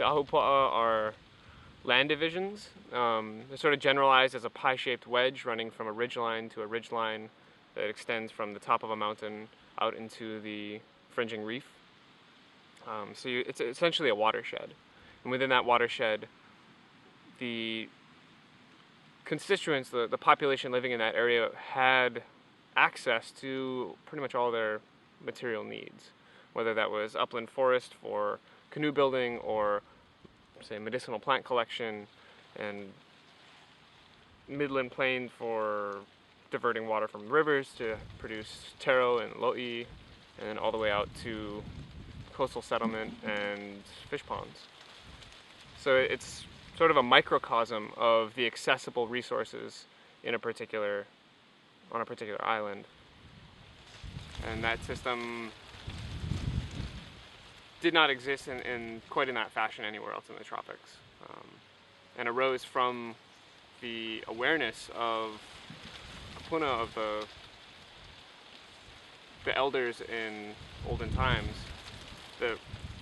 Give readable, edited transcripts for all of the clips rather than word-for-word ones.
Ahupua'a are land divisions. They're sort of generalized as a pie-shaped wedge running from a ridgeline to a ridgeline that extends from the top of a mountain out into the fringing reef. It's essentially a watershed. And within that watershed, the constituents, the population living in that area had access to pretty much all their material needs, whether that was upland forest for canoe building or, say, medicinal plant collection, and midland plain for diverting water from rivers to produce taro and lo'i, and then all the way out to coastal settlement and fish ponds. So it's sort of a microcosm of the accessible resources on a particular island. And that system did not exist in quite in that fashion anywhere else in the tropics, and arose from the awareness of Puna, of the elders in olden times, that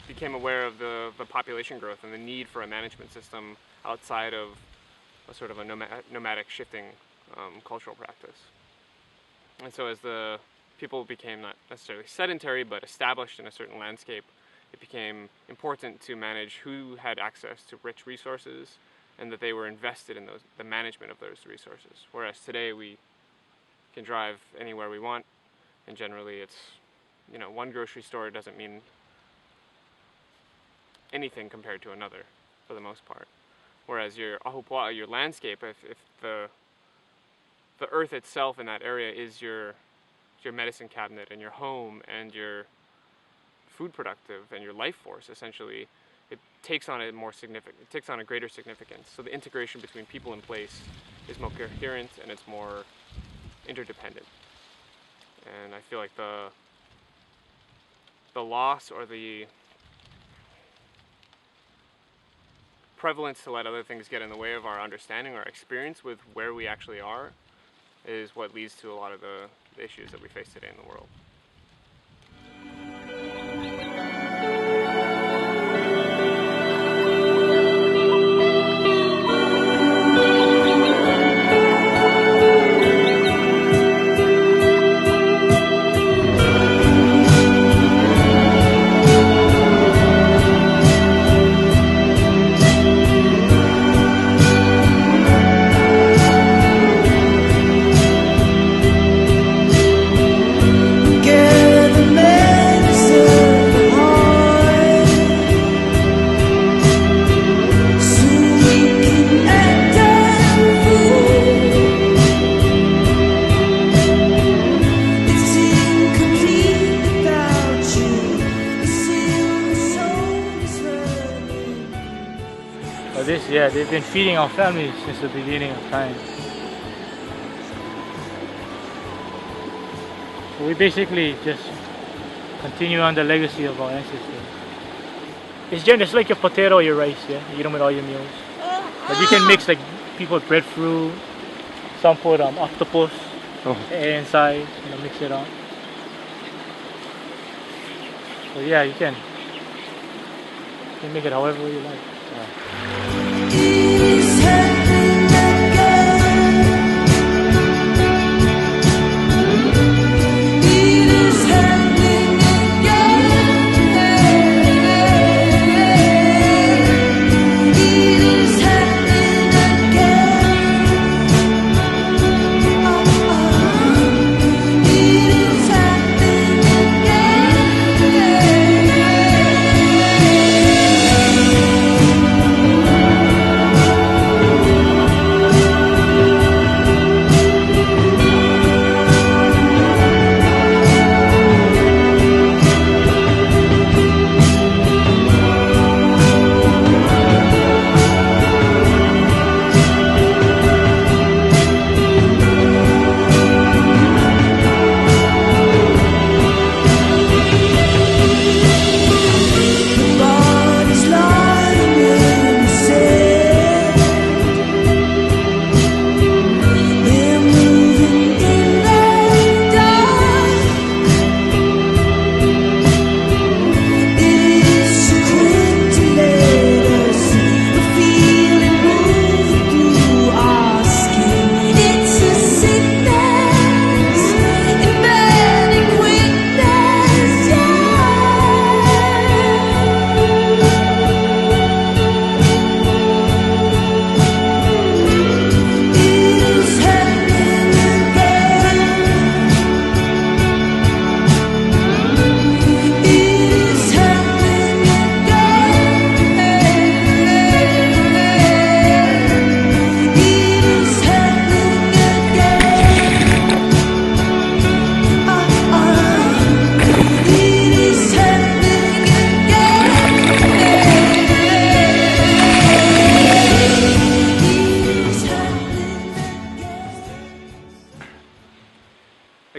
became aware of the population growth and the need for a management system outside of a sort of a nomadic shifting cultural practice. And so as the people became not necessarily sedentary but established in a certain landscape, it became important to manage who had access to rich resources and that they were invested in the management of those resources. Whereas today we can drive anywhere we want, and generally it's, one grocery store doesn't mean anything compared to another for the most part. Whereas your Ahupua'a, your landscape, if the earth itself in that area is your medicine cabinet and your home and your food productive and your life force, essentially, it takes on a greater significance. So the integration between people and place is more coherent and it's more interdependent. And I feel like the loss or the prevalence to let other things get in the way of our understanding or experience with where we actually are is what leads to a lot of the issues that we face today in the world. They've been feeding our families since the beginning of time. So we basically just continue on the legacy of our ancestors. It's just like your potato or your rice, yeah? You eat them with all your meals. But you can mix, like, people put breadfruit, some put octopus inside, mix it up. So yeah, you can make it however you like.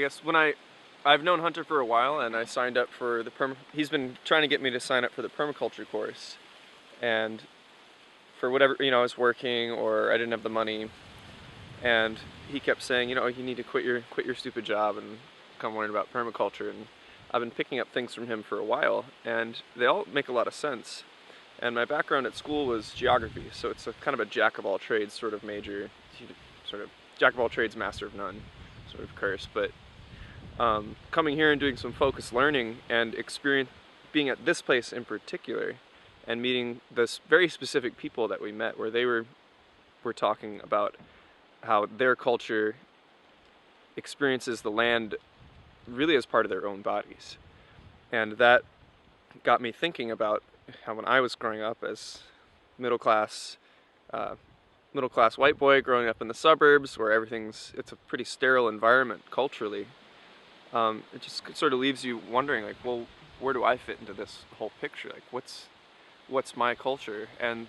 guess I've known Hunter for a while, and I signed up for the he's been trying to get me to sign up for the permaculture course, and for whatever, I was working or I didn't have the money, and he kept saying, you need to quit your stupid job and come learn about permaculture. And I've been picking up things from him for a while, and they all make a lot of sense. And my background at school was geography, so it's a kind of a jack of all trades sort of major, sort of jack of all trades, master of none sort of curse. But coming here and doing some focused learning and being at this place in particular, and meeting this very specific people that we met, where they were talking about how their culture experiences the land really as part of their own bodies. And that got me thinking about how when I was growing up as middle class white boy growing up in the suburbs, where it's a pretty sterile environment culturally, it just sort of leaves you wondering, like, well, where do I fit into this whole picture? Like, what's my culture? And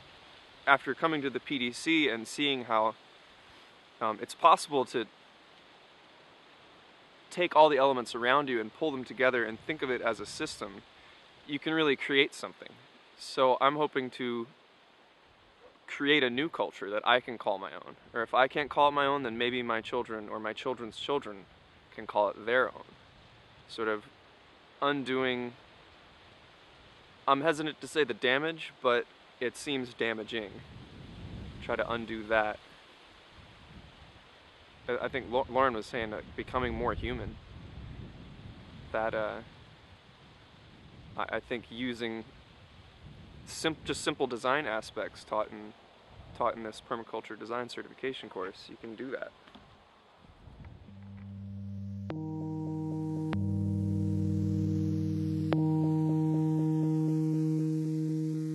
after coming to the PDC and seeing how it's possible to take all the elements around you and pull them together and think of it as a system, you can really create something. So I'm hoping to create a new culture that I can call my own. Or if I can't call it my own, then maybe my children or my children's children can call it their own. Sort of undoing, I'm hesitant to say the damage, but it seems damaging. Try to undo that. I think Lauren was saying that becoming more human. That I think using just simple design aspects taught in this permaculture design certification course, you can do that.